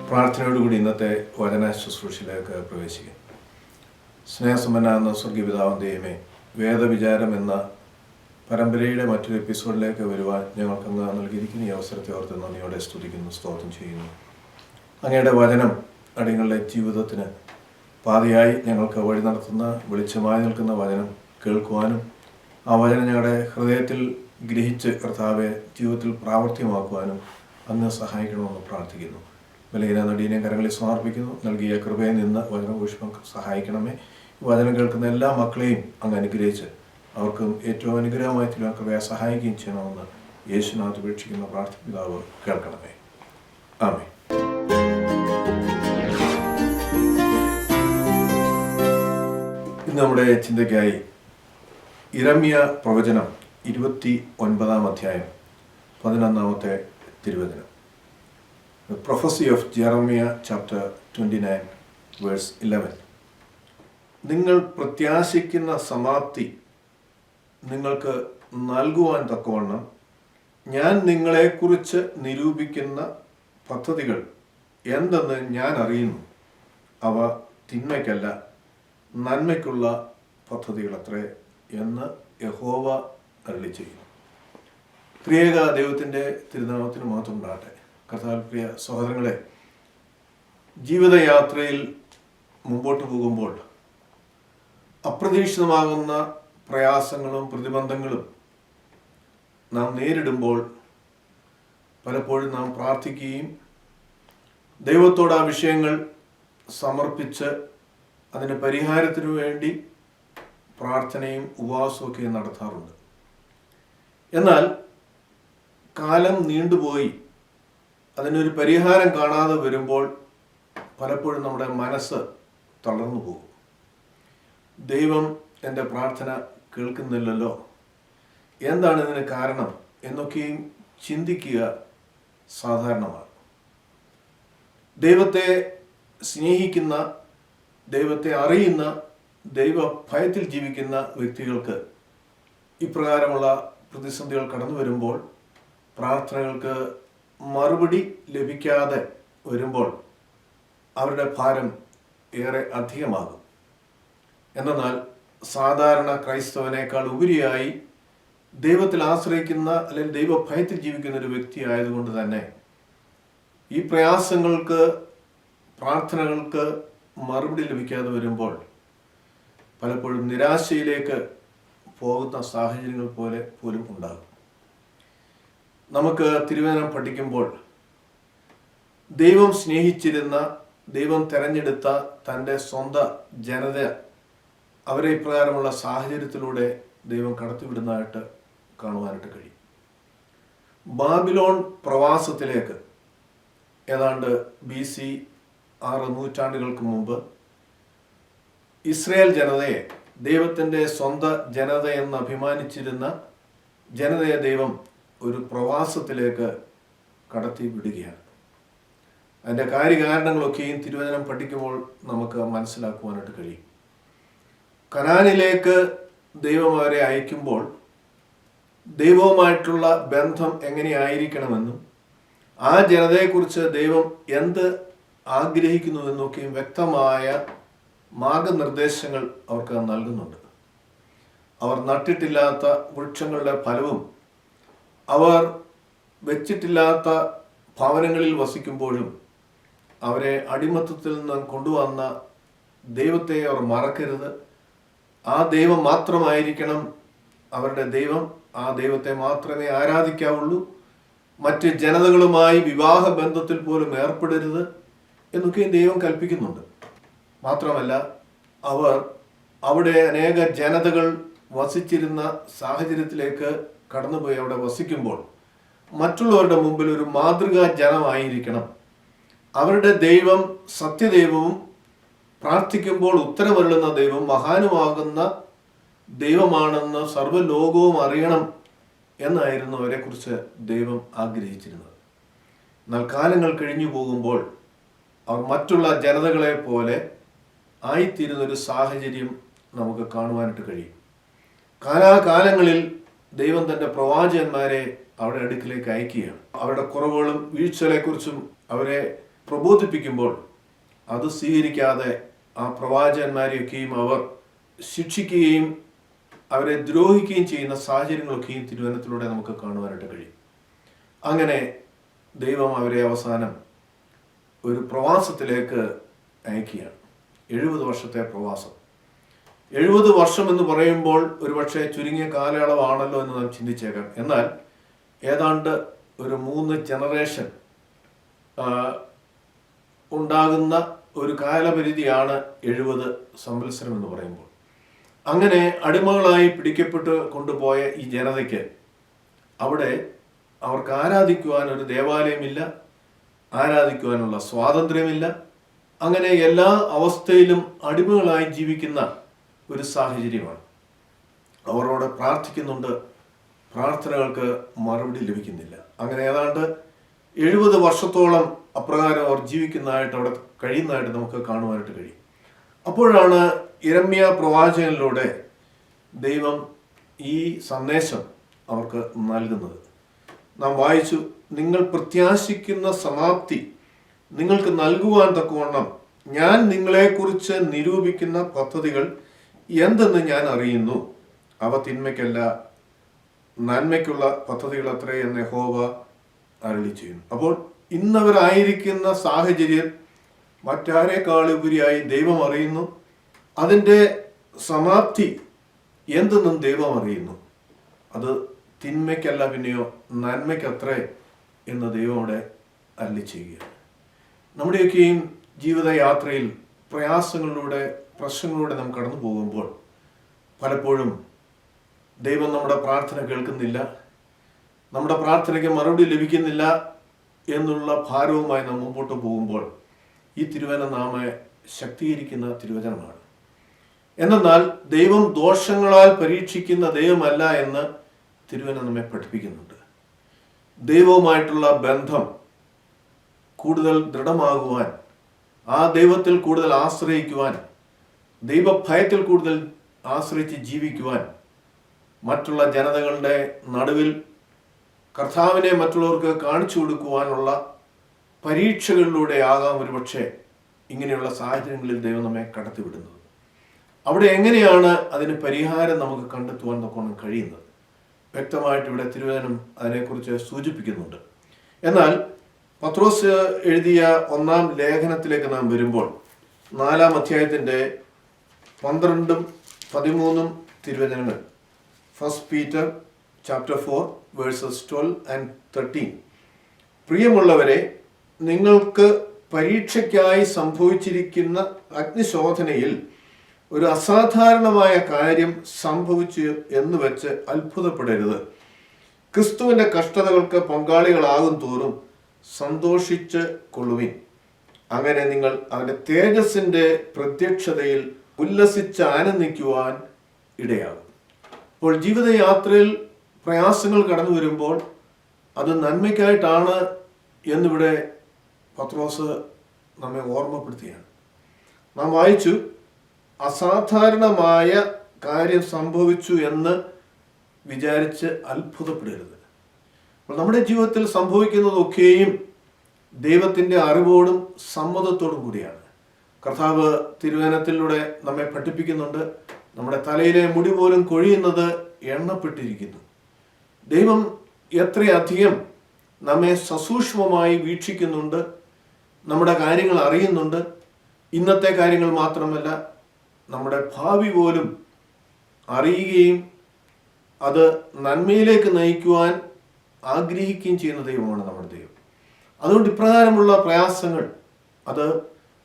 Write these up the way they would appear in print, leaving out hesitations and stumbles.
പ്രാർത്ഥനയോടുകൂടി ഇന്നത്തെ വചന ശുശ്രൂഷയിലേക്ക് പ്രവേശിക്കും. സ്നേഹസമ്പന്ന സ്വർഗീയ പിതാവാം ദൈവമേ, വേദവിചാരം എന്ന പരമ്പരയുടെ മറ്റൊരു എപ്പിസോഡിലേക്ക് വരുവാൻ ഞങ്ങൾക്കങ്ങ് നൽകിയിരിക്കുന്ന ഈ അവസരത്തെ ഓർത്ത് നന്ദിയോടെ സ്തുതിക്കുന്നു, സ്തോത്രം ചെയ്യുന്നു. അങ്ങയുടെ വചനം അടിയങ്ങളുടെ ജീവിതത്തിന് പാതയായി ഞങ്ങൾക്ക് വഴി നടത്തുന്ന, വെളിച്ചമായി നിൽക്കുന്ന വചനം കേൾക്കുവാനും ആ വചനം ഞങ്ങളുടെ ഹൃദയത്തിൽ ഗ്രഹിച്ച് കർത്താവെ ജീവിതത്തിൽ പ്രാവർത്തികമാക്കുവാനും അങ്ങ് സഹായിക്കണമെന്ന് പ്രാർത്ഥിക്കുന്നു. ബലഹീന നടീനെ കരങ്ങളിൽ സമർപ്പിക്കുന്നു. നൽകിയ കൃപയിൽ നിന്ന് വചനഘോഷിപ്പം സഹായിക്കണമേ. വചനം കേൾക്കുന്ന എല്ലാ മക്കളെയും അങ്ങ് അനുഗ്രഹിച്ച് അവർക്കും ഏറ്റവും അനുഗ്രഹമായി തീരുവാൻ കൃപയെ സഹായിക്കുകയും ചെയ്യണമെന്ന് യേശുനാഥ് ഉപേക്ഷിക്കുന്ന പ്രാർത്ഥിതാവ് കേൾക്കണമേ. ആമേൻ. ഇന്ന് നമ്മുടെ ചിന്തയ്ക്കായി ഇരമ്യ പ്രവചനം 29-ാം അധ്യായം 11-ാമത്തെ തിരുവചനം. The prophecy of Jeremiah chapter 29 verse 11. നിങ്ങൾ പ്രത്യാശിക്കുന്ന സമാപ്തി നിങ്ങൾക്ക് നൽകുവാൻ തക്കവണ്ണം ഞാൻ നിങ്ങളെക്കുറിച്ച് നിരൂപിക്കുന്ന പദ്ധതികൾ എന്തെന്ന് ഞാൻ അറിയുന്നു. അവ തിന്മയ്ക്കല്ല, നന്മയ്ക്കുള്ള പദ്ധതികളത്രേ എന്ന് യഹോവ അരുളി ചെയ്യുന്നു. ത്രിയേക ദൈവത്തിൻ്റെ തിരുനാമത്തിന് മഹത്വം ഉണ്ടാകട്ടെ. കർത്താവിൽ പ്രിയ സഹോദരങ്ങളെ, ജീവിതയാത്രയിൽ മുമ്പോട്ട് പോകുമ്പോൾ അപ്രതീക്ഷിതമാകുന്ന പ്രയാസങ്ങളും പ്രതിബന്ധങ്ങളും നാം നേരിടുമ്പോൾ പലപ്പോഴും നാം പ്രാർത്ഥിക്കുകയും ദൈവത്തോട് ആ വിഷയങ്ങൾ സമർപ്പിച്ച് അതിന് പരിഹാരത്തിനു വേണ്ടി പ്രാർത്ഥനയും ഉപവാസമൊക്കെ നടത്താറുണ്ട്. എന്നാൽ കാലം നീണ്ടുപോയി അതിനൊരു പരിഹാരം കാണാതെ വരുമ്പോൾ പലപ്പോഴും നമ്മുടെ മനസ്സ് തളർന്നു പോകും. ദൈവം എൻ്റെ പ്രാർത്ഥന കേൾക്കുന്നില്ലല്ലോ, എന്താണ് ഇതിന് കാരണം എന്നൊക്കെയും ചിന്തിക്കുക സാധാരണമാണ്. ദൈവത്തെ സ്നേഹിക്കുന്ന, ദൈവത്തെ അറിയുന്ന, ദൈവ ഭയത്തിൽ ജീവിക്കുന്ന വ്യക്തികൾക്ക് ഇപ്രകാരമുള്ള പ്രതിസന്ധികൾ കടന്നു വരുമ്പോൾ, പ്രാർത്ഥനകൾക്ക് മറുപടി ലഭിക്കാതെ വരുമ്പോൾ അവരുടെ ഭാരം ഏറെ അധികമാകും. എന്നാൽ സാധാരണ ക്രൈസ്തവനേക്കാൾ ഉപരിയായി ദൈവത്തിൽ ആശ്രയിക്കുന്ന അല്ലെങ്കിൽ ദൈവഭയത്തിൽ ജീവിക്കുന്ന ഒരു വ്യക്തി ആയതുകൊണ്ട് തന്നെ ഈ പ്രയാസങ്ങൾക്ക്, പ്രാർത്ഥനകൾക്ക് മറുപടി ലഭിക്കാതെ വരുമ്പോൾ പലപ്പോഴും നിരാശയിലേക്ക് പോകുന്ന സാഹചര്യങ്ങൾ പോലും ഉണ്ടാകും. നമുക്ക് തിരുവചനം പഠിക്കുമ്പോൾ ദൈവം സ്നേഹിച്ചിരുന്ന, ദൈവം തെരഞ്ഞെടുത്ത തൻ്റെ സ്വന്തം ജനത അവരെ ഇപ്രകാരമുള്ള സാഹചര്യത്തിലൂടെ ദൈവം കടത്തിവിടുന്നതായിട്ട് കാണുവാനായിട്ട് കഴിയും. ബാബിലോൺ പ്രവാസത്തിലേക്ക് ഏതാണ്ട് BC 6 നൂറ്റാണ്ടുകൾക്ക് മുമ്പ് ഇസ്രായേൽ ജനതയെ, ദൈവത്തിൻ്റെ സ്വന്തം ജനതയെന്ന് അഭിമാനിച്ചിരുന്ന ജനതയെ ദൈവം ഒരു പ്രവാസത്തിലേക്ക് കടത്തി വിടുകയാണ്. അതിൻ്റെ കാര്യകാരണങ്ങളൊക്കെയും തിരുവചനം പഠിക്കുമ്പോൾ നമുക്ക് മനസ്സിലാക്കുവാനായിട്ട് കഴിയും. കനാനിലേക്ക് ദൈവം അവരെ അയക്കുമ്പോൾ ദൈവവുമായിട്ടുള്ള ബന്ധം എങ്ങനെയായിരിക്കണമെന്നും ആ ജനതയെക്കുറിച്ച് ദൈവം എന്ത് ആഗ്രഹിക്കുന്നുവെന്നൊക്കെയും വ്യക്തമായ മാർഗനിർദ്ദേശങ്ങൾ അവർക്ക് നൽകുന്നുണ്ട്. അവർ നട്ടിട്ടില്ലാത്ത വൃക്ഷങ്ങളുടെ ഫലവും അവർ വെച്ചിട്ടില്ലാത്ത ഭവനങ്ങളിൽ വസിക്കുമ്പോഴും അവരെ അടിമത്തത്തിൽ നിന്ന് കൊണ്ടുവന്ന ദൈവത്തെ അവർ മറക്കരുത്. ആ ദൈവം മാത്രമായിരിക്കണം അവരുടെ ദൈവം. ആ ദൈവത്തെ മാത്രമേ ആരാധിക്കാവുള്ളൂ. മറ്റ് ജനതകളുമായി വിവാഹ ബന്ധത്തിൽ പോലും ഏർപ്പെടരുത് എന്നൊക്കെയും ദൈവം കൽപ്പിക്കുന്നുണ്ട്. മാത്രമല്ല, അവർ അവിടെ അനേക ജനതകൾ വസിച്ചിരുന്ന സാഹചര്യത്തിലേക്ക് കടന്നുപോയി അവിടെ വസിക്കുമ്പോൾ മറ്റുള്ളവരുടെ മുമ്പിൽ ഒരു മാതൃകാ ജനമായിരിക്കണം. അവരുടെ ദൈവം സത്യദൈവവും പ്രാർത്ഥിക്കുമ്പോൾ ഉത്തരമരുളുന്ന ദൈവം മഹാനുമാകുന്ന ദൈവമാണെന്ന് സർവ്വലോകവും അറിയണം എന്നായിരുന്നു അവരെക്കുറിച്ച് ദൈവം ആഗ്രഹിച്ചിരുന്നത്. എന്നാൽ കാലങ്ങൾ കഴിഞ്ഞു പോകുമ്പോൾ അവർ മറ്റുള്ള ജനതകളെ പോലെ ആയിത്തീരുന്നൊരു സാഹചര്യം നമുക്ക് കാണുവാനായിട്ട് കഴിയും. കാലാകാലങ്ങളിൽ ദൈവം തൻ്റെ പ്രവാചകന്മാരെ അവരുടെ അടുക്കിലേക്ക് അയക്കുകയാണ്. അവരുടെ കുറവുകളും വീഴ്ചകളെക്കുറിച്ചും അവരെ പ്രബോധിപ്പിക്കുമ്പോൾ അത് സ്വീകരിക്കാതെ ആ പ്രവാചകന്മാരെയൊക്കെയും അവർ ശിക്ഷിക്കുകയും അവരെ ദ്രോഹിക്കുകയും ചെയ്യുന്ന സാഹചര്യങ്ങളൊക്കെയും തിരുവചനത്തിലൂടെ നമുക്ക് കാണുവാനായിട്ട് കഴിയും. അങ്ങനെ ദൈവം അവരെ അവസാനം ഒരു പ്രവാസത്തിലേക്ക് അയക്കുകയാണ്. 70 വർഷത്തെ പ്രവാസം. 70 വർഷം എന്ന് പറയുമ്പോൾ ഒരുപക്ഷെ ചുരുങ്ങിയ കാലയളവാണല്ലോ എന്ന് നാം ചിന്തിച്ചേക്കാം. എന്നാൽ ഏതാണ്ട് ഒരു 3 ജനറേഷൻ ഉണ്ടാകുന്ന ഒരു കാലപരിധിയാണ് 70 സംവത്സരം എന്ന് പറയുമ്പോൾ. അങ്ങനെ അടിമകളായി പിടിക്കപ്പെട്ട് കൊണ്ടുപോയ ഈ ജനതയ്ക്ക് അവിടെ അവർക്ക് ആരാധിക്കുവാൻ ഒരു ദേവാലയമില്ല, ആരാധിക്കുവാനുള്ള സ്വാതന്ത്ര്യമില്ല. അങ്ങനെ എല്ലാ അവസ്ഥയിലും അടിമകളായി ജീവിക്കുന്ന ഒരു സാഹചര്യമാണ്. അവരോട് പ്രാർത്ഥിക്കുന്നുണ്ട്, പ്രാർത്ഥനകൾക്ക് മറുപടി ലഭിക്കുന്നില്ല. അങ്ങനെ ഏതാണ്ട് 70 വർഷത്തോളം അപ്രകാരം അവർ ജീവിക്കുന്നതായിട്ട് അവിടെ കഴിയുന്നതായിട്ട് നമുക്ക് കാണുവാനായിട്ട് കഴിയും. അപ്പോഴാണ് യിരെമ്യാ പ്രവാചകനിലൂടെ ദൈവം ഈ സന്ദേശം അവർക്ക് നൽകുന്നത്. നാം വായിച്ചു, നിങ്ങൾ പ്രത്യാശിക്കുന്ന സമാപ്തി നിങ്ങൾക്ക് നൽകുവാൻ തക്കവണ്ണം ഞാൻ നിങ്ങളെക്കുറിച്ച് നിരൂപിക്കുന്ന പദ്ധതികൾ എന്തെന്ന് ഞാൻ അറിയുന്നു. അവ തിന്മയ്ക്കല്ല നന്മയ്ക്കുള്ള പദ്ധതികൾ അത്രേ എന്ന് യഹോവ അരുളി ചെയ്യുന്നു. അപ്പോൾ ഇന്നവരായിരിക്കുന്ന സാഹചര്യം മറ്റാരേക്കാൾ ഉപരിയായി ദൈവം അറിയുന്നു. അതിൻ്റെ സമാപ്തി എന്തെന്നും ദൈവം അറിയുന്നു. അത് തിന്മയ്ക്കല്ല പിന്നെയോ നന്മയ്ക്കത്രേ എന്ന് ദൈവം അവിടെ അരുളി ചെയ്യുകയാണ്. നമ്മുടെയൊക്കെയും ജീവിതയാത്രയിൽ പ്രയാസങ്ങളിലൂടെ പ്രശ്നങ്ങളിലൂടെ നാം കടന്നു പോകുമ്പോൾ പലപ്പോഴും ദൈവം നമ്മുടെ പ്രാർത്ഥന കേൾക്കുന്നില്ല, നമ്മുടെ പ്രാർത്ഥനയ്ക്ക് മറുപടി ലഭിക്കുന്നില്ല എന്നുള്ള ഭാരവുമായി നാം മുമ്പോട്ട് പോകുമ്പോൾ ഈ തിരുവചനം നാമെ ശക്തീകരിക്കുന്ന തിരുവചനമാണ്. എന്നാൽ ദൈവം ദോഷങ്ങളാൽ പരീക്ഷിക്കുന്ന ദൈവമല്ല എന്ന് തിരുവചനം നമ്മെ പഠിപ്പിക്കുന്നുണ്ട്. ദൈവവുമായിട്ടുള്ള ബന്ധം കൂടുതൽ ദൃഢമാകുവാൻ, ആ ദൈവത്തിൽ കൂടുതൽ ആശ്രയിക്കുവാൻ, ദൈവഭയത്തിൽ കൂടുതൽ ആശ്രയിച്ച് ജീവിക്കുവാൻ, മറ്റുള്ള ജനതകളുടെ നടുവിൽ കർത്താവിനെ മറ്റുള്ളവർക്ക് കാണിച്ചു കൊടുക്കുവാനുള്ള പരീക്ഷകളിലൂടെ ആകാം ഒരുപക്ഷെ ഇങ്ങനെയുള്ള സാഹചര്യങ്ങളിൽ ദൈവം നമ്മെ കടത്തിവിടുന്നത്. അവിടെ എങ്ങനെയാണ് അതിന് പരിഹാരം നമുക്ക് കണ്ടെത്തുവാൻ തക്കോണം കഴിയുന്നത്? വ്യക്തമായിട്ട് ഇവിടെ തിരുവചനം അതിനെക്കുറിച്ച് സൂചിപ്പിക്കുന്നുണ്ട്. എന്നാൽ പത്രോസ് എഴുതിയ 1-ാം ലേഖനത്തിലേക്ക് നാം വരുമ്പോൾ 4-ാം അധ്യായത്തിൻ്റെ 12-ഉം 13-ഉം തിരുവചനങ്ങൾ, 1 Peter chapter 4 verses 12 and 13. പ്രിയമുള്ളവരെ, നിങ്ങൾക്ക് പരീക്ഷയ്ക്കായി സംഭവിച്ചിരിക്കുന്ന അഗ്നിശോധനയിൽ ഒരു അസാധാരണമായ കാര്യം സംഭവിച്ചു എന്ന് വെച്ച് അത്ഭുതപ്പെടരുത്. ക്രിസ്തുവിൻ്റെ കഷ്ടതകൾക്ക് പങ്കാളികളാകും തോറും സന്തോഷിച്ച് കൊള്ളുവിൻ. അങ്ങനെ നിങ്ങൾ അവൻ്റെ തേജസ്സിൻ്റെ പ്രത്യക്ഷതയിൽ ഉല്ലസിച്ച് ആനന്ദിക്കുവാൻ ഇടയാകും. അപ്പോൾ ജീവിതയാത്രയിൽ പ്രയാസങ്ങൾ കടന്നു വരുമ്പോൾ അത് നന്മയ്ക്കായിട്ടാണ് എന്നിവിടെ പത്രോസ് നമ്മെ ഓർമ്മപ്പെടുത്തുകയാണ്. നാം വായിച്ചു, അസാധാരണമായ കാര്യം സംഭവിച്ചു എന്ന് വിചാരിച്ച് അത്ഭുതപ്പെടരുത്. അപ്പോൾ നമ്മുടെ ജീവിതത്തിൽ സംഭവിക്കുന്നതൊക്കെയും ദൈവത്തിൻ്റെ അറിവോടും സമ്മതത്തോടും കൂടിയാണ്. കർത്താവ് തിരുവചനത്തിലൂടെ നമ്മെ പഠിപ്പിക്കുന്നുണ്ട്, നമ്മുടെ തലയിലെ മുടി പോലും കൊഴിയുന്നത് എണ്ണപ്പെട്ടിരിക്കുന്നു. ദൈവം എത്രയധികം നമ്മെ സസൂക്ഷ്മമായി വീക്ഷിക്കുന്നുണ്ട്, നമ്മുടെ കാര്യങ്ങൾ അറിയുന്നുണ്ട്. ഇന്നത്തെ കാര്യങ്ങൾ മാത്രമല്ല, നമ്മുടെ ഭാവി പോലും അറിയുകയും അത് നന്മയിലേക്ക് നയിക്കുവാൻ ആഗ്രഹിക്കുകയും ചെയ്യുന്ന ദൈവമാണ് നമ്മുടെ ദൈവം. അതുകൊണ്ട് ഇപ്രകാരമുള്ള പ്രയാസങ്ങൾ അത്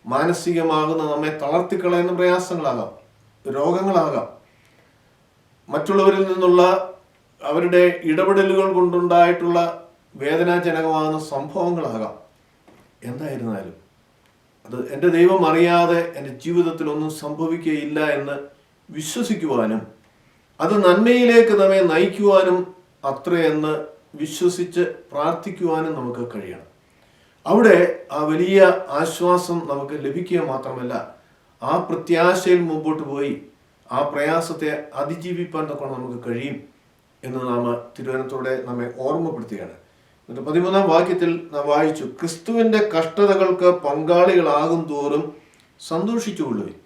മാനസികമാകുന്ന നമ്മെ തളർത്തിക്കളയുന്ന പ്രയാസങ്ങളാകാം, രോഗങ്ങളാകാം, മറ്റുള്ളവരിൽ നിന്നുള്ള അവരുടെ ഇടപെടലുകൾ കൊണ്ടുണ്ടായിട്ടുള്ള വേദനാജനകമാകുന്ന സംഭവങ്ങളാകാം. എന്തായിരുന്നാലും അത് എൻ്റെ ദൈവം അറിയാതെ എൻ്റെ ജീവിതത്തിൽ ഒന്നും സംഭവിക്കുകയില്ല എന്ന് വിശ്വസിക്കുവാനും അത് നന്മയിലേക്ക് നമ്മെ നയിക്കുവാനും അത്രയെന്ന് വിശ്വസിച്ച് പ്രാർത്ഥിക്കുവാനും നമുക്ക് കഴിയണം. അവിടെ ആ വലിയ ആശ്വാസം നമുക്ക് ലഭിക്കുക മാത്രമല്ല, ആ പ്രത്യാശയിൽ മുമ്പോട്ട് പോയി ആ പ്രയാസത്തെ അതിജീവിപ്പാൻ തൊക്കെ നമുക്ക് കഴിയും എന്ന് നാം തിരുവചനത്തോടെ നമ്മെ ഓർമ്മപ്പെടുത്തുകയാണ്. 13-ാം വാക്യത്തിൽ നാം വായിച്ചു, ക്രിസ്തുവിൻ്റെ കഷ്ടതകൾക്ക് പങ്കാളികളാകും തോറും സന്തോഷിച്ചുകൊള്ളുവിൻ.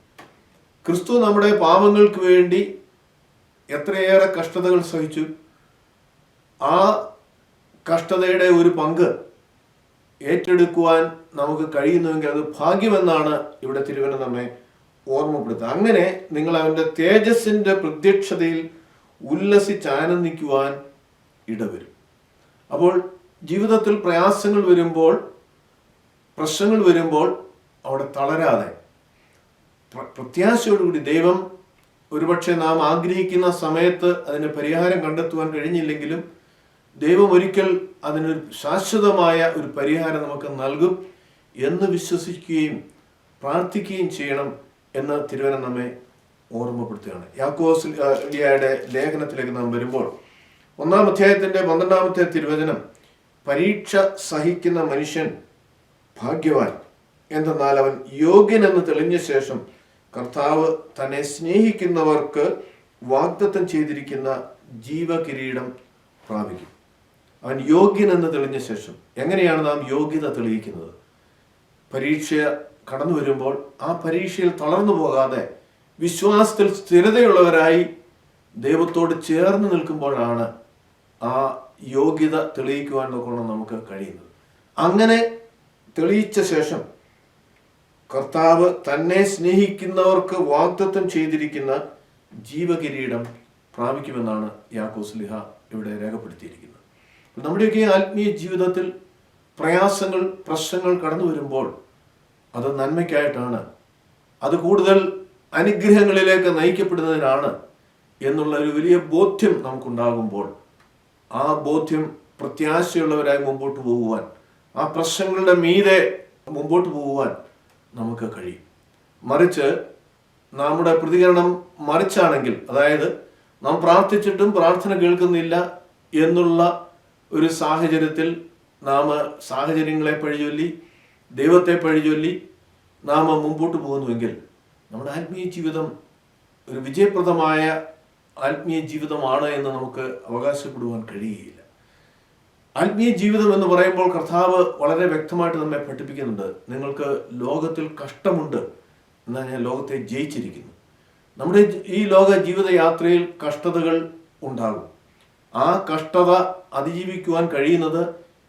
ക്രിസ്തു നമ്മുടെ പാപങ്ങൾക്ക് വേണ്ടി എത്രയേറെ കഷ്ടതകൾ സഹിച്ചു. ആ കഷ്ടതയുടെ ഒരു പങ്ക് ഏറ്റെടുക്കുവാൻ നമുക്ക് കഴിയുന്നുവെങ്കിൽ അത് ഭാഗ്യമെന്നാണ് ഇവിടെ തിരുവചനം നമ്മെ ഓർമ്മപ്പെടുത്തുക. അങ്ങനെ നിങ്ങൾ അവൻ്റെ തേജസ്സിൻ്റെ പ്രത്യക്ഷതയിൽ ഉല്ലസിച്ചാനന്ദിക്കുവാൻ ഇടവരും. അപ്പോൾ ജീവിതത്തിൽ പ്രയാസങ്ങൾ വരുമ്പോൾ, പ്രശ്നങ്ങൾ വരുമ്പോൾ അവിടെ തളരാതെ പ്രത്യാശയോടുകൂടി, ദൈവം ഒരുപക്ഷെ നാം ആഗ്രഹിക്കുന്ന സമയത്ത് അതിന് പരിഹാരം കണ്ടെത്തുവാൻ കഴിഞ്ഞില്ലെങ്കിലും ദൈവം ഒരിക്കൽ അതിനൊരു ശാശ്വതമായ ഒരു പരിഹാരം നമുക്ക് നൽകും എന്ന് വിശ്വസിക്കുകയും പ്രാർത്ഥിക്കുകയും ചെയ്യണം എന്ന് തിരുവചനം നമ്മെ ഓർമ്മപ്പെടുത്തുകയാണ്. യാക്കോബിന്റെ ലേഖനത്തിലേക്ക് നാം വരുമ്പോൾ 1-ാം അധ്യായത്തിന്റെ 12-ാമത്തെ തിരുവചനം, പരീക്ഷ സഹിക്കുന്ന മനുഷ്യൻ ഭാഗ്യവാൻ, എന്തെന്നാൽ അവൻ യോഗ്യൻ എന്ന് തെളിഞ്ഞ ശേഷം കർത്താവ് തന്നെ സ്നേഹിക്കുന്നവർക്ക് വാഗ്ദത്തം ചെയ്തിരിക്കുന്ന ജീവകിരീടം പ്രാപിക്കും. അവൻ യോഗ്യൻ എന്ന് തെളിഞ്ഞ ശേഷം. എങ്ങനെയാണ് നാം യോഗ്യത തെളിയിക്കുന്നത്? പരീക്ഷ കടന്നു വരുമ്പോൾ ആ പരീക്ഷയിൽ തളർന്നു പോകാതെ വിശ്വാസത്തിൽ സ്ഥിരതയുള്ളവരായി ദൈവത്തോട് ചേർന്ന് നിൽക്കുമ്പോഴാണ് ആ യോഗ്യത തെളിയിക്കുവാൻ നമുക്ക് കഴിയുന്നത്. അങ്ങനെ തെളിയിച്ച ശേഷം കർത്താവ് തന്നെ സ്നേഹിക്കുന്നവർക്ക് വാഗ്ദത്തം ചെയ്തിരിക്കുന്ന ജീവകിരീടം പ്രാപിക്കുമെന്നാണ് യാക്കോബ് ശ്ലീഹ ഇവിടെ രേഖപ്പെടുത്തിയിരിക്കുന്നത്. നമ്മുടെയൊക്കെ ആത്മീയ ജീവിതത്തിൽ പ്രയാസങ്ങൾ, പ്രശ്നങ്ങൾ കടന്നു വരുമ്പോൾ അത് നന്മയ്ക്കായിട്ടാണ്, അത് കൂടുതൽ അനുഗ്രഹങ്ങളിലേക്ക് നയിക്കപ്പെടുന്നതിനാണ് എന്നുള്ള ഒരു വലിയ ബോധ്യം നമുക്കുണ്ടാകുമ്പോൾ ആ ബോധ്യം പ്രത്യാശയുള്ളവരായി മുമ്പോട്ട് പോകുവാൻ, ആ പ്രശ്നങ്ങളുടെ മീതെ മുമ്പോട്ട് പോകുവാൻ നമുക്ക് കഴിയും. മറിച്ച് നമ്മുടെ പ്രതികരണം മറിച്ചാണെങ്കിൽ, അതായത് നാം പ്രാർത്ഥിച്ചിട്ടും പ്രാർത്ഥന കേൾക്കുന്നില്ല എന്നുള്ള ഒരു സാഹചര്യത്തിൽ നാം സാഹചര്യങ്ങളെ പഴിചൊല്ലി, ദൈവത്തെ പഴിചൊല്ലി നാം മുമ്പോട്ട് പോകുന്നുവെങ്കിൽ നമ്മുടെ ആത്മീയ ജീവിതം ഒരു വിജയപ്രദമായ ആത്മീയ ജീവിതമാണ് എന്ന് നമുക്ക് അവകാശപ്പെടുവാൻ കഴിയുകയില്ല. ആത്മീയ ജീവിതം എന്ന് പറയുമ്പോൾ കർത്താവ് വളരെ വ്യക്തമായിട്ട് നമ്മെ പഠിപ്പിക്കുന്നുണ്ട്. നിങ്ങൾക്ക് ലോകത്തിൽ കഷ്ടമുണ്ട്, എന്നാൽ ഞാൻ ലോകത്തെ ജയിച്ചിരിക്കുന്നു. നമ്മുടെ ഈ ലോക ജീവിതയാത്രയിൽ കഷ്ടതകൾ ഉണ്ടാകും. ആ കഷ്ടത അതിജീവിക്കുവാൻ കഴിയുന്നത്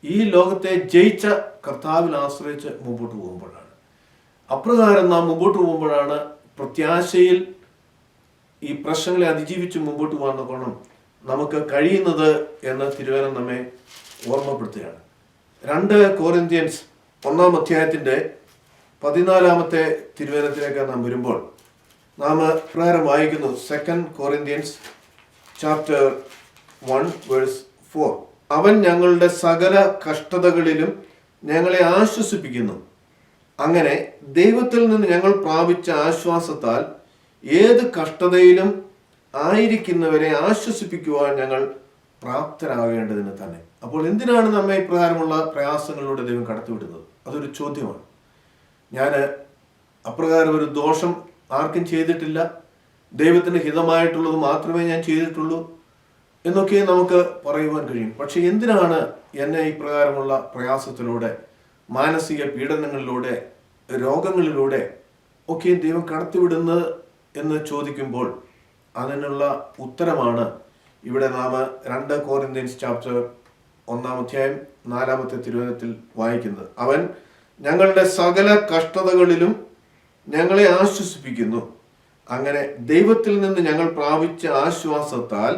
ഈ ലോകത്തെ ജയിച്ച കർത്താവിൽ ആശ്രയിച്ച് മുമ്പോട്ട് പോകുമ്പോഴാണ്. അപ്രകാരം നാം മുമ്പോട്ട് പോകുമ്പോഴാണ് പ്രത്യാശയിൽ ഈ പ്രശ്നങ്ങളെ അതിജീവിച്ച് മുമ്പോട്ട് പോകാൻ നോക്കണം നമുക്ക് കഴിയുന്നത് എന്ന് തിരുവചനം നമ്മെ ഓർമ്മപ്പെടുത്തുകയാണ്. 2 കൊറിന്ത്യൻസ് 1-ാം അധ്യായത്തിന്റെ 14-ാമത്തെ തിരുവചനത്തിലേക്ക് നാം വരുമ്പോൾ നാം പ്രകാരം വായിക്കുന്നു. 2 കൊറിന്ത്യൻസ് ചാപ്റ്റർ 1 വേഴ്സ് 4. അവൻ ഞങ്ങളുടെ സകല കഷ്ടതകളിലും ഞങ്ങളെ ആശ്വസിപ്പിക്കുന്നു. അങ്ങനെ ദൈവത്തിൽ നിന്ന് ഞങ്ങൾ പ്രാപിച്ച ആശ്വാസത്താൽ ഏത് കഷ്ടതയിലും ആയിരിക്കുന്നവരെ ആശ്വസിപ്പിക്കുവാൻ ഞങ്ങൾ പ്രാപ്തരാകേണ്ടതിന് തന്നെ. അപ്പോൾ എന്തിനാണ് നമ്മെ ഇപ്രകാരമുള്ള പ്രയാസങ്ങളിലൂടെ ദൈവം കടത്തിവിടുന്നത്? അതൊരു ചോദ്യമാണ്. ഞാൻ അപ്രകാരം ഒരു ദോഷം ആർക്കും ചെയ്തിട്ടില്ല, ദൈവത്തിന് ഹിതമായിട്ടുള്ളത് മാത്രമേ ഞാൻ ചെയ്തിട്ടുള്ളൂ എന്നൊക്കെ നമുക്ക് പറയുവാൻ കഴിയും. പക്ഷെ എന്തിനാണ് എന്നെ ഇപ്രകാരമുള്ള പ്രയാസത്തിലൂടെ, മാനസിക പീഡനങ്ങളിലൂടെ, രോഗങ്ങളിലൂടെ ഒക്കെ ദൈവം കടത്തിവിടുന്നത് എന്ന് ചോദിക്കുമ്പോൾ അതിനുള്ള ഉത്തരമാണ് ഇവിടെ നാം 2 കൊറിന്ത്യൻസ് ചാപ്റ്റർ 1-ാം അധ്യായം 4-ാമത്തെ തിരുവചനത്തിൽ വായിക്കുന്നത്. അവൻ ഞങ്ങളുടെ സകല കഷ്ടതകളിലും ഞങ്ങളെ ആശ്വസിപ്പിക്കുന്നു. അങ്ങനെ ദൈവത്തിൽ നിന്ന് ഞങ്ങൾ പ്രാപിച്ച ആശ്വാസത്താൽ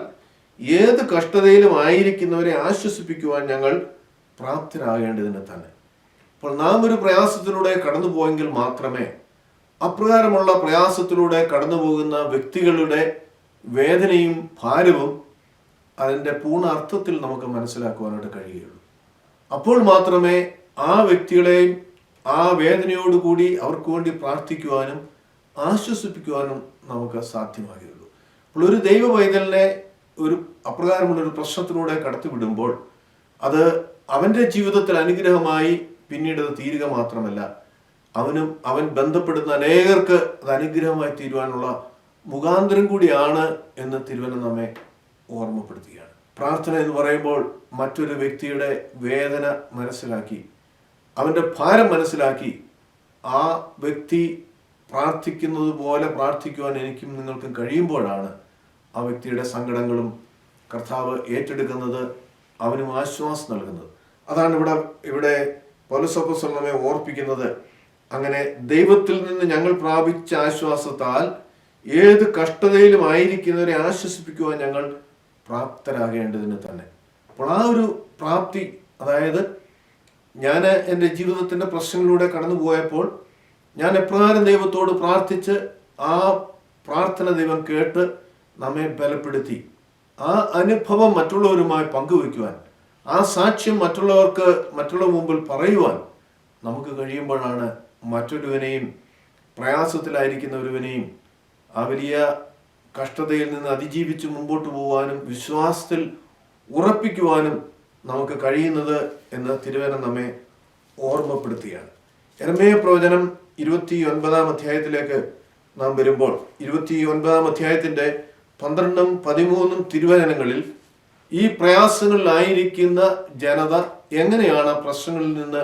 ഏത് കഷ്ടതയിലും ആയിരിക്കുന്നവരെ ആശ്വസിപ്പിക്കുവാൻ ഞങ്ങൾ പ്രാപ്തരാകേണ്ടതിന് തന്നെ. അപ്പോൾ നാം ഒരു പ്രയാസത്തിലൂടെ കടന്നു പോയെങ്കിൽ മാത്രമേ അപ്രകാരമുള്ള പ്രയാസത്തിലൂടെ കടന്നു പോകുന്ന വ്യക്തികളുടെ വേദനയും ഭാരവും അതിൻ്റെ പൂർണ്ണ അർത്ഥത്തിൽ നമുക്ക് മനസ്സിലാക്കുവാനായിട്ട് കഴിയുകയുള്ളൂ. അപ്പോൾ മാത്രമേ ആ വ്യക്തികളെയും ആ വേദനയോടുകൂടി അവർക്ക് വേണ്ടി പ്രാർത്ഥിക്കുവാനും ആശ്വസിപ്പിക്കുവാനും നമുക്ക് സാധ്യമാകുകയുള്ളൂ. അപ്പോൾ ഒരു ദൈവ പൈതലിനെ ഒരു അപ്രകാരമുള്ളൊരു പ്രശ്നത്തിലൂടെ കടത്തിവിടുമ്പോൾ അത് അവൻ്റെ ജീവിതത്തിൽ അനുഗ്രഹമായി പിന്നീട് അത് തീരുക മാത്രമല്ല, അവൻ ബന്ധപ്പെടുന്ന അനേകർക്ക് അത് അനുഗ്രഹമായി തീരുവാനുള്ള മുഖാന്തരം കൂടിയാണ് എന്ന് തിരുവചനം നമ്മെ ഓർമ്മപ്പെടുത്തുകയാണ്. പ്രാർത്ഥന എന്ന് പറയുമ്പോൾ മറ്റൊരു വ്യക്തിയുടെ വേദന മനസ്സിലാക്കി, അവൻ്റെ ഭാരം മനസ്സിലാക്കി, ആ വ്യക്തി പ്രാർത്ഥിക്കുന്നത് പോലെ പ്രാർത്ഥിക്കുവാൻ എനിക്കും നിങ്ങൾക്കും കഴിയുമ്പോഴാണ് ആ വ്യക്തിയുടെ സങ്കടങ്ങളും കർത്താവ് ഏറ്റെടുക്കുന്നത്, അവനും ആശ്വാസം നൽകുന്നത്. അതാണ് ഇവിടെ പൗലോസ് നമ്മെ ഓർപ്പിക്കുന്നത്. അങ്ങനെ ദൈവത്തിൽ നിന്ന് ഞങ്ങൾ പ്രാപിച്ച ആശ്വാസത്താൽ ഏത് കഷ്ടതയിലും ആയിരിക്കുന്നവരെ ആശ്വസിപ്പിക്കുവാൻ ഞങ്ങൾ പ്രാപ്തരാകേണ്ടതിന് തന്നെ. അപ്പോൾ ആ ഒരു പ്രാപ്തി, അതായത് ഞാൻ എൻ്റെ ജീവിതത്തിൻ്റെ പ്രശ്നങ്ങളിലൂടെ കടന്നു പോയപ്പോൾ ഞാൻ എപ്രകാരം ദൈവത്തോട് പ്രാർത്ഥിച്ച് ആ പ്രാർത്ഥന ദൈവം കേട്ട് നമ്മെ ബലപ്പെടുത്തി, ആ അനുഭവം മറ്റുള്ളവരുമായി പങ്കുവയ്ക്കുവാൻ, ആ സാക്ഷ്യം മറ്റുള്ള മുമ്പിൽ പറയുവാൻ നമുക്ക് കഴിയുമ്പോഴാണ് മറ്റൊരുവനെയും, പ്രയാസത്തിലായിരിക്കുന്ന ഒരുവനെയും ആ വലിയ കഷ്ടതയിൽ നിന്ന് അതിജീവിച്ച് മുമ്പോട്ട് പോകാനും വിശ്വാസത്തിൽ ഉറപ്പിക്കുവാനും നമുക്ക് കഴിയുന്നത് എന്ന് തിരുവചനം നമ്മെ ഓർമ്മപ്പെടുത്തുകയാണ്. യെരമ്യാ പ്രവചനം 29-ാം അധ്യായത്തിലേക്ക് നാം വരുമ്പോൾ 29-ാം അധ്യായത്തിൻ്റെ 12-ഉം 13-ഉം തിരുവചനങ്ങളിൽ ഈ പ്രയാസങ്ങളിലായിരിക്കുന്ന ജനത എങ്ങനെയാണ് പ്രശ്നങ്ങളിൽ നിന്ന്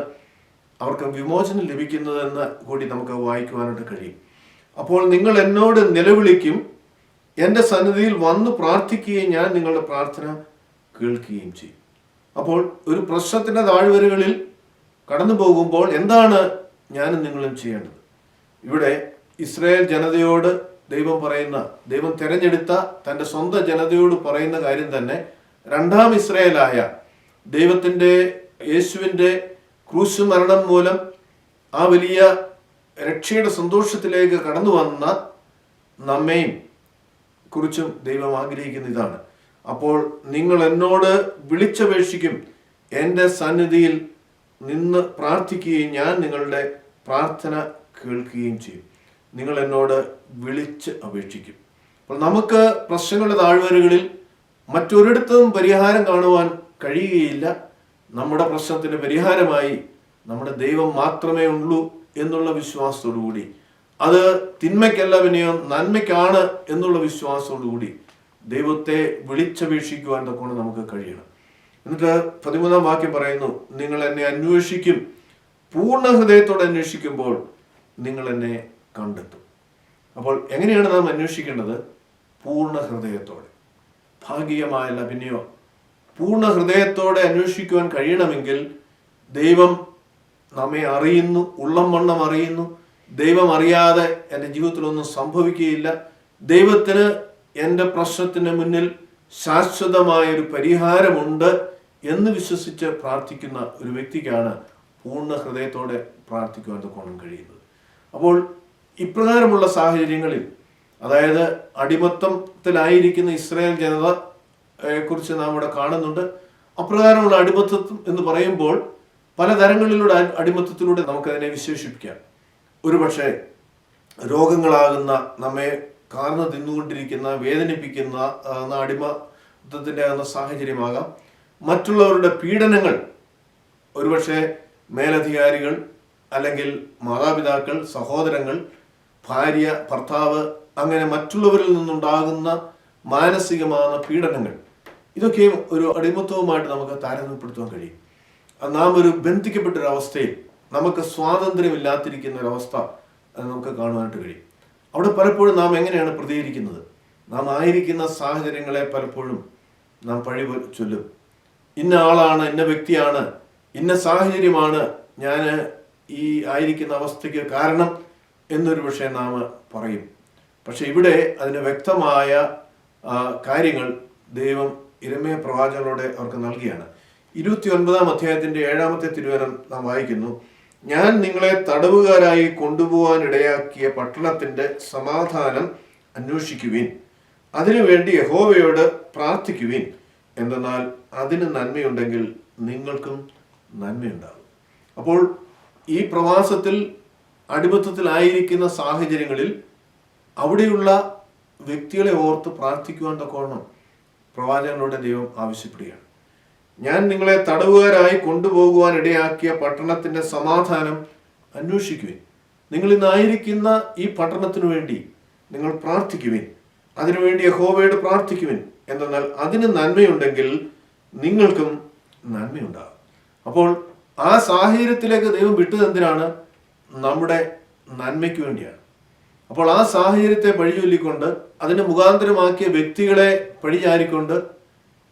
അവർക്ക് വിമോചനം ലഭിക്കുന്നതെന്ന് കൂടി നമുക്ക് വായിക്കുവാനായിട്ട് കഴിയും. അപ്പോൾ നിങ്ങൾ എന്നോട് നിലവിളിക്കും, എൻ്റെ സന്നിധിയിൽ വന്ന് പ്രാർത്ഥിക്കുകയും ഞാൻ നിങ്ങളുടെ പ്രാർത്ഥന കേൾക്കുകയും ചെയ്യും. അപ്പോൾ ഒരു പ്രശ്നത്തിൻ്റെ താഴ്വരകളിൽ കടന്നു പോകുമ്പോൾ എന്താണ് ഞാനും നിങ്ങളും ചെയ്യേണ്ടത്? ഇവിടെ ഇസ്രായേൽ ജനതയോട് ദൈവം തിരഞ്ഞെടുത്ത തൻ്റെ സ്വന്തം ജനതയോട് പറയുന്ന കാര്യം തന്നെ, രണ്ടാം ഇസ്രായേലായ ദൈവത്തിൻ്റെ യേശുവിൻ്റെ ക്രൂശ് മരണം മൂലം ആ വലിയ രക്ഷയുടെ സന്തോഷത്തിലേക്ക് കടന്നു വന്ന നമ്മെയും കുറിച്ചും ദൈവം ആഗ്രഹിക്കുന്ന ഇതാണ്. അപ്പോൾ നിങ്ങൾ എന്നോട് വിളിച്ചപേക്ഷിക്കും, എൻ്റെ സന്നിധിയിൽ നിന്ന് പ്രാർത്ഥിക്കുകയും ഞാൻ നിങ്ങളുടെ പ്രാർത്ഥന കേൾക്കുകയും ചെയ്യും. നിങ്ങൾ എന്നോട് വിളിച്ച് അപേക്ഷിക്കും. അപ്പോൾ നമുക്ക് പ്രശ്നങ്ങളുടെ താഴ്വരകളിൽ മറ്റൊരിടത്തും പരിഹാരം കാണുവാൻ കഴിയുകയില്ല. നമ്മുടെ പ്രശ്നത്തിന് പരിഹാരമായി നമ്മുടെ ദൈവം മാത്രമേ ഉള്ളൂ എന്നുള്ള വിശ്വാസത്തോടു കൂടി, അത് തിന്മയ്ക്കല്ല പിന്നെയോ നന്മയ്ക്കാണ് എന്നുള്ള വിശ്വാസത്തോടു കൂടി ദൈവത്തെ വിളിച്ചപേക്ഷിക്കുവാൻ കൊണ്ട് നമുക്ക് കഴിയണം. എന്നിട്ട് 13-ാം വാക്യം പറയുന്നു, നിങ്ങൾ എന്നെ അന്വേഷിക്കും, പൂർണ്ണ ഹൃദയത്തോടെ അന്വേഷിക്കുമ്പോൾ നിങ്ങൾ എന്നെ കണ്ടെത്തും. അപ്പോൾ എങ്ങനെയാണ് നാം അന്വേഷിക്കേണ്ടത്? പൂർണ്ണ ഹൃദയത്തോടെ, ഭാഗികമായല്ല പിന്നെയോ പൂർണ്ണ ഹൃദയത്തോടെ അന്വേഷിക്കുവാൻ കഴിയണമെങ്കിൽ ദൈവം നമ്മെ അറിയുന്നു, ഉള്ളം വണ്ണം അറിയുന്നു. ദൈവം അറിയാതെ എൻ്റെ ജീവിതത്തിലൊന്നും സംഭവിക്കുകയില്ല. ദൈവത്തിന് എൻ്റെ പ്രശ്നത്തിന് മുന്നിൽ ശാശ്വതമായൊരു പരിഹാരമുണ്ട് എന്ന് വിശ്വസിച്ച് പ്രാർത്ഥിക്കുന്ന ഒരു വ്യക്തിക്കാണ് പൂർണ്ണ ഹൃദയത്തോടെ പ്രാർത്ഥിക്കുവാൻ കൊണ്ട് കഴിയുന്നത്. അപ്പോൾ ഇപ്രകാരമുള്ള സാഹചര്യങ്ങളിൽ, അതായത് അടിമത്തത്തിലായിരിക്കുന്ന ഇസ്രായേൽ ജനതയെ കുറിച്ച് നാം ഇവിടെ കാണുന്നുണ്ട്. അപ്രകാരമുള്ള അടിമത്തം എന്ന് പറയുമ്പോൾ പലതരങ്ങളിലൂടെ അടിമത്തത്തിലൂടെ നമുക്കതിനെ വിശേഷിപ്പിക്കാം. ഒരുപക്ഷെ രോഗങ്ങളാകുന്ന, നമ്മെ കാർന്ന് തിന്നുകൊണ്ടിരിക്കുന്ന, വേദനിപ്പിക്കുന്ന അടിമത്തത്തിൻ്റെ ആകുന്ന സാഹചര്യമാകാം. മറ്റുള്ളവരുടെ പീഡനങ്ങൾ, ഒരുപക്ഷെ മേലധികാരികൾ, അല്ലെങ്കിൽ മാതാപിതാക്കൾ, സഹോദരങ്ങൾ, ഭാര്യ, ഭർത്താവ്, അങ്ങനെ മറ്റുള്ളവരിൽ നിന്നുണ്ടാകുന്ന മാനസികമായ പീഡനങ്ങൾ, ഇതൊക്കെയും ഒരു അടിമത്വവുമായിട്ട് നമുക്ക് താരതമ്യപ്പെടുത്താൻ കഴിയും. നാം ഒരു ബന്ധിക്കപ്പെട്ടൊരവസ്ഥയിൽ, നമുക്ക് സ്വാതന്ത്ര്യമില്ലാതിരിക്കുന്ന ഒരവസ്ഥ നമുക്ക് കാണുവാനായിട്ട് കഴിയും. അവിടെ പലപ്പോഴും നാം എങ്ങനെയാണ് പ്രതികരിക്കുന്നത്? നാം ആയിരിക്കുന്ന സാഹചര്യങ്ങളെ പലപ്പോഴും നാം പഴി ചൊല്ലും. ഇന്ന ആളാണ്, ഇന്ന വ്യക്തിയാണ്, ഇന്ന സാഹചര്യമാണ് ഞാൻ ഈ ആയിരിക്കുന്ന അവസ്ഥയ്ക്ക് കാരണം എന്നൊരു പക്ഷേ നാം പറയും. പക്ഷെ ഇവിടെ അതിന് വ്യക്തമായ കാര്യങ്ങൾ ദൈവം യിരെമ്യാ പ്രവാചകനോട് അവർക്ക് നൽകിയാണ്. 29-ാം അധ്യായത്തിൻ്റെ 7-ാമത്തെ തിരുവചനം നാം വായിക്കുന്നു, ഞാൻ നിങ്ങളെ തടവുകാരായി കൊണ്ടുപോകാൻ ഇടയാക്കിയ പട്ടണത്തിൻ്റെ സമാധാനം അന്വേഷിക്കുവിൻ, അതിനുവേണ്ടി യഹോവയോട് പ്രാർത്ഥിക്കുവിൻ, എന്തെന്നാൽ അതിന് നന്മയുണ്ടെങ്കിൽ നിങ്ങൾക്കും നന്മയുണ്ടാകും. അപ്പോൾ ഈ പ്രവാസത്തിൽ അടിമത്തത്തിലായിരിക്കുന്ന സാഹചര്യങ്ങളിൽ അവിടെയുള്ള വ്യക്തികളെ ഓർത്ത് പ്രാർത്ഥിക്കുവാൻ തക്കവണ്ണം പ്രവാചകനോട് ദൈവം ആവശ്യപ്പെടുകയാണ്. ഞാൻ നിങ്ങളെ തടവുകാരായി കൊണ്ടുപോകുവാൻ ഇടയാക്കിയ പട്ടണത്തിൻ്റെ സമാധാനം അന്വേഷിക്കുവിൻ. നിങ്ങൾ ഇന്നായിരിക്കുന്ന ഈ പട്ടണത്തിനു വേണ്ടി നിങ്ങൾ പ്രാർത്ഥിക്കുവിൻ, അതിനുവേണ്ടി യഹോവയോട് പ്രാർത്ഥിക്കുവിൻ, എന്തെന്നാൽ അതിന് നന്മയുണ്ടെങ്കിൽ നിങ്ങൾക്കും നന്മയുണ്ടാകും. അപ്പോൾ ആ സാഹചര്യത്തിലേക്ക് ദൈവം വിട്ടത് എന്തിനാണ്? നമ്മുടെ നന്മയ്ക്ക് വേണ്ടിയാണ്. അപ്പോൾ ആ സാഹചര്യത്തെ പഴിചൊല്ലിക്കൊണ്ട് അതിന് മുഖാന്തരമാക്കിയ വ്യക്തികളെ പഴിചാരിക്കൊണ്ട്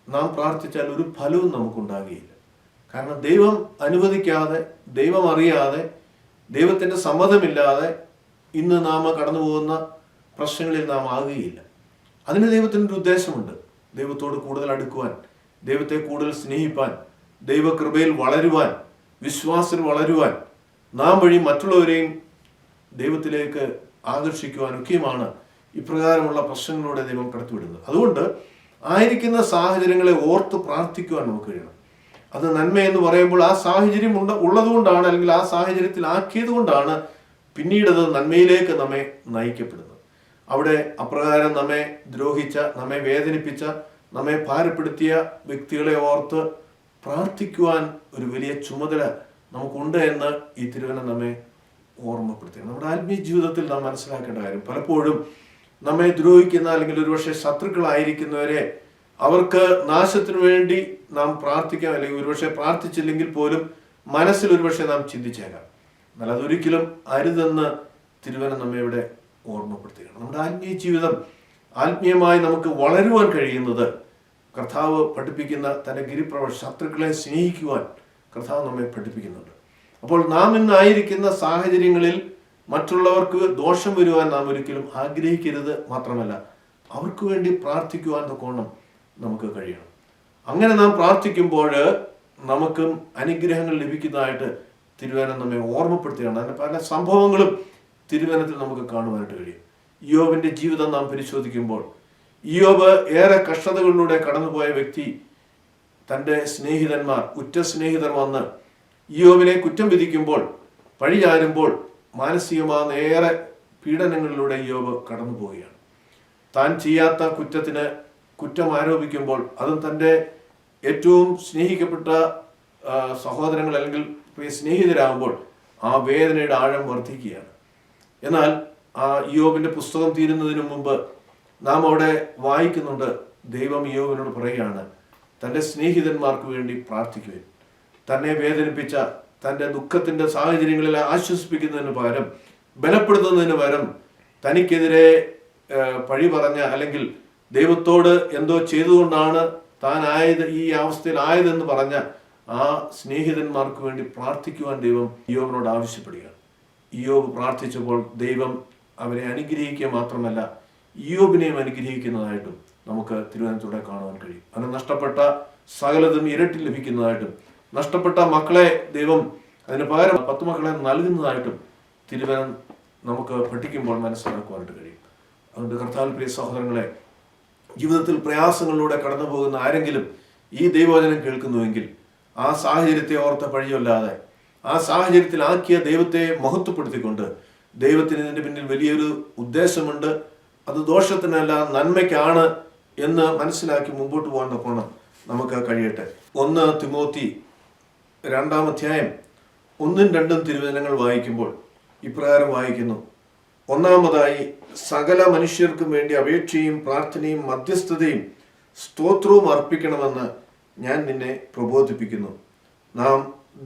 നാം പ്രാർത്ഥിച്ചാൽ ഒരു ഫലവും നമുക്കുണ്ടാകുകയില്ല. കാരണം ദൈവം അനുവദിക്കാതെ, ദൈവം അറിയാതെ, ദൈവത്തിൻ്റെ സമ്മതമില്ലാതെ ഇന്ന് നാം കടന്നു പോകുന്ന പ്രശ്നങ്ങളിൽ നാം ആകുകയില്ല. അതിന് ദൈവത്തിൻ്റെ ഉദ്ദേശമുണ്ട്. ദൈവത്തോട് കൂടുതൽ അടുക്കുവാൻ, ദൈവത്തെ കൂടുതൽ സ്നേഹിപ്പാൻ, ദൈവകൃപയിൽ വളരുവാൻ, വിശ്വാസത്തിൽ വളരുവാൻ, നാം വഴി മറ്റുള്ളവരെയും ദൈവത്തിലേക്ക് ആകർഷിക്കുവാനൊക്കെയുമാണ് ഇപ്രകാരമുള്ള പ്രശ്നങ്ങളിലൂടെ ദൈവം കടത്തിവിടുന്നത്. അതുകൊണ്ട് ആയിരിക്കുന്ന സാഹചര്യങ്ങളെ ഓർത്ത് പ്രാർത്ഥിക്കുവാൻ നമുക്ക് കഴിയണം. അത് നന്മയെന്ന് പറയുമ്പോൾ ആ സാഹചര്യം ഉള്ളതുകൊണ്ടാണ്, അല്ലെങ്കിൽ ആ സാഹചര്യത്തിൽ ആക്കിയത് കൊണ്ടാണ് പിന്നീട് അത് നന്മയിലേക്ക് നമ്മെ നയിക്കപ്പെടുന്നത്. അവിടെ അപ്രകാരം നമ്മെ ദ്രോഹിച്ച, നമ്മെ വേദനിപ്പിച്ച, നമ്മെ ഭാരപ്പെടുത്തിയ വ്യക്തികളെ ഓർത്ത് പ്രാർത്ഥിക്കുവാൻ ഒരു വലിയ ചുമതല നമുക്കുണ്ട് എന്ന് ഈ തിരുവചനം നമ്മെ ഓർമ്മപ്പെടുത്തുക. നമ്മുടെ ആത്മീയ ജീവിതത്തിൽ നാം മനസ്സിലാക്കേണ്ട കാര്യം, പലപ്പോഴും നമ്മെ ദ്രോഹിക്കുന്ന അല്ലെങ്കിൽ ഒരുപക്ഷെ ശത്രുക്കളായിരിക്കുന്നവരെ അവർക്ക് നാശത്തിനു വേണ്ടി നാം പ്രാർത്ഥിക്കാം, അല്ലെങ്കിൽ ഒരുപക്ഷെ പ്രാർത്ഥിച്ചില്ലെങ്കിൽ പോലും മനസ്സിൽ ഒരുപക്ഷെ നാം ചിന്തിച്ചേക്കാം. എന്നാൽ അതൊരിക്കലും അരുതെന്ന് തിരുവചനം നമ്മെ ഇവിടെ ഓർമ്മപ്പെടുത്തുകയാണ്. നമ്മുടെ ആത്മീയ ജീവിതം ആത്മീയമായി നമുക്ക് വളരുവാൻ കഴിയുന്നത് കർത്താവ് പഠിപ്പിക്കുന്ന തൻ്റെ ഗിരിപ്രവർ ശത്രുക്കളെ സ്നേഹിക്കുവാൻ കർത്താവ് നമ്മെ പഠിപ്പിക്കുന്നുണ്ട്. അപ്പോൾ നാം ഇന്നായിരിക്കുന്ന സാഹചര്യങ്ങളിൽ മറ്റുള്ളവർക്ക് ദോഷം വരുവാൻ നാം ഒരിക്കലും ആഗ്രഹിക്കരുത്. മാത്രമല്ല അവർക്ക് വേണ്ടി പ്രാർത്ഥിക്കുവാൻ തക്കോണം നമുക്ക് കഴിയണം. അങ്ങനെ നാം പ്രാർത്ഥിക്കുമ്പോൾ നമുക്കും അനുഗ്രഹങ്ങൾ ലഭിക്കുന്നതായിട്ട് തിരുവചനം നമ്മെ ഓർമ്മപ്പെടുത്തുകയാണ്. അതിൻ്റെ പല സംഭവങ്ങളും തിരുവചനത്തിൽ നമുക്ക് കാണുവാനായിട്ട് കഴിയും. ഇയ്യോബിൻ്റെ ജീവിതം നാം പരിശോധിക്കുമ്പോൾ ഇയ്യോബ് ഏറെ കഷ്ടതകളിലൂടെ കടന്നുപോയ വ്യക്തി. തൻ്റെ സ്നേഹിതന്മാർ, ഉറ്റ സ്നേഹിതർ വന്ന് ഇയ്യോബിനെ കുറ്റം വിധിക്കുമ്പോൾ, പഴിചാരുമ്പോൾ മാനസികമായ ഏറെ പീഡനങ്ങളിലൂടെ ഇയ്യോബ് കടന്നു പോവുകയാണ്. താൻ ചെയ്യാത്ത കുറ്റത്തിന് കുറ്റം ആരോപിക്കുമ്പോൾ, അതും തൻ്റെ ഏറ്റവും സ്നേഹിക്കപ്പെട്ട സഹോദരങ്ങൾ അല്ലെങ്കിൽ സ്നേഹിതരാകുമ്പോൾ ആ വേദനയുടെ ആഴം വർദ്ധിക്കുകയാണ്. എന്നാൽ ആ ഇയ്യോബിൻ്റെ പുസ്തകം തീരുന്നതിന് മുമ്പ് നാം അവിടെ വായിക്കുന്നുണ്ട്, ദൈവം ഇയ്യോബിനോട് പറയുകയാണ്, തൻ്റെ സ്നേഹിതന്മാർക്ക് വേണ്ടി പ്രാർത്ഥിക്കുവാൻ. തന്നെ വേദനിപ്പിച്ച, തൻ്റെ ദുഃഖത്തിൻ്റെ സാഹചര്യങ്ങളിൽ ആശ്വസിപ്പിക്കുന്നതിന് പകരം, ബലപ്പെടുത്തുന്നതിന് പകരം തനിക്കെതിരെ പഴി പറഞ്ഞ, അല്ലെങ്കിൽ ദൈവത്തോട് എന്തോ ചെയ്തുകൊണ്ടാണ് താൻ ഈ അവസ്ഥയിൽ ആയതെന്ന് പറഞ്ഞ ആ സ്നേഹിതന്മാർക്ക് വേണ്ടി പ്രാർത്ഥിക്കുവാൻ ദൈവം ഇയ്യോബിനോട് ആവശ്യപ്പെടുകയാണ്. ഇയ്യോബ് പ്രാർത്ഥിച്ചപ്പോൾ ദൈവം അവരെ അനുഗ്രഹിക്കുക മാത്രമല്ല ഇയ്യോബിനെയും അനുഗ്രഹിക്കുന്നതായിട്ടും നമുക്ക് തിരുവനന്തപുരത്തെ കാണുവാൻ കഴിയും. അവന് നഷ്ടപ്പെട്ട സകലതും ഇരട്ടി ലഭിക്കുന്നതായിട്ടും, നഷ്ടപ്പെട്ട മക്കളെ ദൈവം അതിന് പകരം 10 മക്കളെ നൽകുന്നതായിട്ടും തിരുവനം നമുക്ക് പഠിക്കുമ്പോൾ മനസ്സിലാക്കുവാനായിട്ട് കഴിയും. അതുകൊണ്ട് കർത്താവിൽ പ്രിയ സഹോദരങ്ങളെ, ജീവിതത്തിൽ പ്രയാസങ്ങളിലൂടെ കടന്നു പോകുന്ന ആരെങ്കിലും ഈ ദൈവവചനം കേൾക്കുന്നുവെങ്കിൽ ആ സാഹചര്യത്തെ ഓർത്ത് പഴിയൊല്ലാതെ ആ സാഹചര്യത്തിൽ ആക്കിയ ദൈവത്തെ മഹത്വപ്പെടുത്തിക്കൊണ്ട്, ദൈവത്തിന് ഇതിൻ്റെ പിന്നിൽ വലിയൊരു ഉദ്ദേശമുണ്ട്, അത് ദോഷത്തിനല്ല നന്മയ്ക്കാണ് എന്ന് മനസ്സിലാക്കി മുമ്പോട്ട് പോകാൻ തക്കോണം നമുക്ക് കഴിയട്ടെ. 1 തിമോത്തി 2-ാം അധ്യായം 1-2 തിരുവചനങ്ങൾ വായിക്കുമ്പോൾ ഇപ്രകാരം വായിക്കുന്നു: ഒന്നാമതായി സകല മനുഷ്യർക്കും വേണ്ടി അപേക്ഷയും പ്രാർത്ഥനയും മധ്യസ്ഥതയും സ്തോത്രവും അർപ്പിക്കണമെന്ന് ഞാൻ നിന്നെ പ്രബോധിപ്പിക്കുന്നു. നാം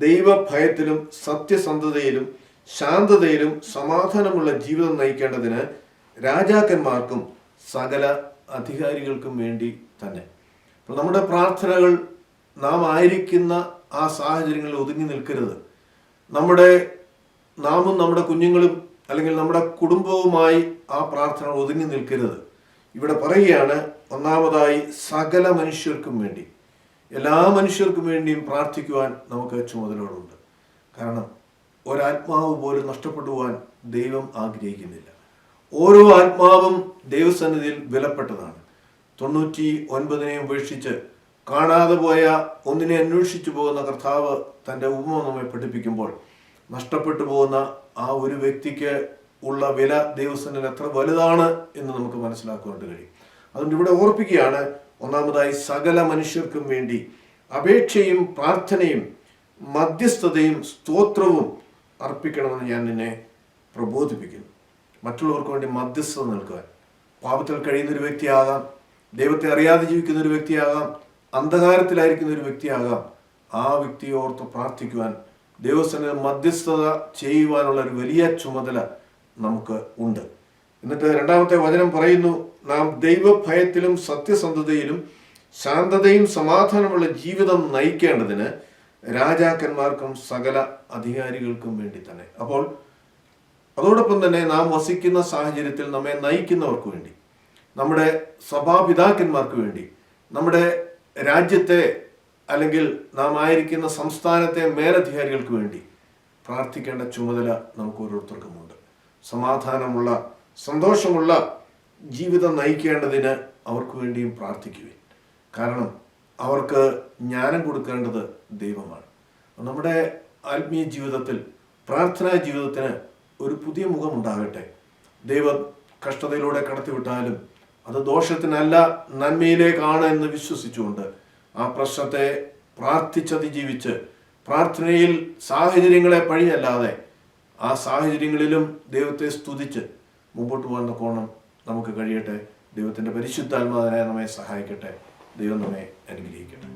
ദൈവഭയത്തിലും സത്യസന്ധതയിലും ശാന്തതയിലും സമാധാനമുള്ള ജീവിതം നയിക്കേണ്ടതിന് രാജാക്കന്മാർക്കും സകല അധികാരികൾക്കും വേണ്ടി തന്നെ. അപ്പോൾ നമ്മുടെ പ്രാർത്ഥനകൾ നാം ആയിരിക്കുന്ന ആ സാഹചര്യങ്ങളിൽ ഒതുങ്ങി നിൽക്കരുത്. നാമും നമ്മുടെ കുഞ്ഞുങ്ങളും അല്ലെങ്കിൽ നമ്മുടെ കുടുംബവുമായി ആ പ്രാർത്ഥന ഒതുങ്ങി നിൽക്കരുത്. ഇവിടെ പറയുകയാണ്, ഒന്നാമതായി സകല മനുഷ്യർക്കും വേണ്ടി, എല്ലാ മനുഷ്യർക്കും വേണ്ടിയും പ്രാർത്ഥിക്കുവാൻ നമുക്ക് ചുമതലകളുണ്ട്. കാരണം ഒരാത്മാവ് പോലും നഷ്ടപ്പെട്ടു പോകാൻ ദൈവം ആഗ്രഹിക്കുന്നില്ല. ഓരോ ആത്മാവും ദൈവസന്നിധിയിൽ വിലപ്പെട്ടതാണ്. 99 ഉപേക്ഷിച്ച് കാണാതെ പോയ ഒന്നിനെ അന്വേഷിച്ചു പോകുന്ന കർത്താവ് തൻ്റെ ഉപമ നമ്മെ പഠിപ്പിക്കുമ്പോൾ, നഷ്ടപ്പെട്ടു പോകുന്ന ആ ഒരു വ്യക്തിക്ക് ഉള്ള വില ദൈവസന്നിധിയിൽ എത്ര വലുതാണ് എന്ന് നമുക്ക് മനസ്സിലാക്കുവാനായിട്ട് കഴിയും. അതുകൊണ്ട് ഇവിടെ ഓർപ്പിക്കുകയാണ്, ഒന്നാമതായി സകല മനുഷ്യർക്കും വേണ്ടി അപേക്ഷയും പ്രാർത്ഥനയും മധ്യസ്ഥതയും സ്തോത്രവും അർപ്പിക്കണമെന്ന് ഞാൻ നിന്നെ പ്രബോധിപ്പിക്കുന്നു. മറ്റുള്ളവർക്ക് വേണ്ടി മധ്യസ്ഥത നിൽക്കുവാൻ, പാപത്തിൽ കഴിയുന്നൊരു വ്യക്തിയാകാം, ദൈവത്തെ അറിയാതെ ജീവിക്കുന്ന ഒരു വ്യക്തിയാകാം, അന്ധകാരത്തിലായിരിക്കുന്ന ഒരു വ്യക്തിയാകാം. ആ വ്യക്തിയെ ഓർത്ത് പ്രാർത്ഥിക്കുവാൻ, ദൈവസന്നിധിയിൽ മധ്യസ്ഥത ചെയ്യുവാനുള്ള ഒരു വലിയ ചുമതല നമുക്ക് ഉണ്ട്. എന്നിട്ട് രണ്ടാമത്തെ വചനം പറയുന്നു, നാം ദൈവഭയത്തിലും സത്യസന്ധതയിലും ശാന്തതയും സമാധാനമുള്ള ജീവിതം നയിക്കേണ്ടതിന് രാജാക്കന്മാർക്കും സകല അധികാരികൾക്കും വേണ്ടി തന്നെ. അപ്പോൾ അതോടൊപ്പം തന്നെ നാം വസിക്കുന്ന സാഹചര്യത്തിൽ നമ്മെ നയിക്കുന്നവർക്ക് വേണ്ടി, നമ്മുടെ സഭാപിതാക്കന്മാർക്ക് വേണ്ടി, നമ്മുടെ രാജ്യത്തെ അല്ലെങ്കിൽ നാം ആയിരിക്കുന്ന സംസ്ഥാനത്തെ മേലധികാരികൾക്ക് വേണ്ടി പ്രാർത്ഥിക്കേണ്ട ചുമതല നമുക്ക് ഓരോരുത്തർക്കുമുണ്ട്. സമാധാനമുള്ള സന്തോഷമുള്ള ജീവിതം നയിക്കേണ്ടതിന് അവർക്ക് വേണ്ടിയും പ്രാർത്ഥിക്കുവിൻ. കാരണം അവർക്ക് ജ്ഞാനം കൊടുക്കേണ്ടത് ദൈവമാണ്. നമ്മുടെ ആത്മീയ ജീവിതത്തിൽ, പ്രാർത്ഥനാ ജീവിതത്തിന് ഒരു പുതിയ മുഖം ഉണ്ടാകട്ടെ. ദൈവം കഷ്ടതയിലൂടെ കടത്തിവിട്ടാലും അത് ദോഷത്തിനല്ല, നന്മയിലേക്കാണ് എന്ന് വിശ്വസിച്ചുകൊണ്ട് ആ പ്രശ്നത്തെ പ്രാർത്ഥിച്ചതിജീവിച്ച്, പ്രാർത്ഥനയിൽ സാഹചര്യങ്ങളെ പഴിയല്ലാതെ ആ സാഹചര്യങ്ങളിലും ദൈവത്തെ സ്തുതിച്ച് മുമ്പോട്ട് പോകുന്ന കോണം നമുക്ക് കഴിയട്ടെ. ദൈവത്തിൻ്റെ പരിശുദ്ധാത്മാവിനെ നമ്മെ സഹായിക്കട്ടെ. ദൈവം നമ്മെ അനുഗ്രഹിക്കട്ടെ.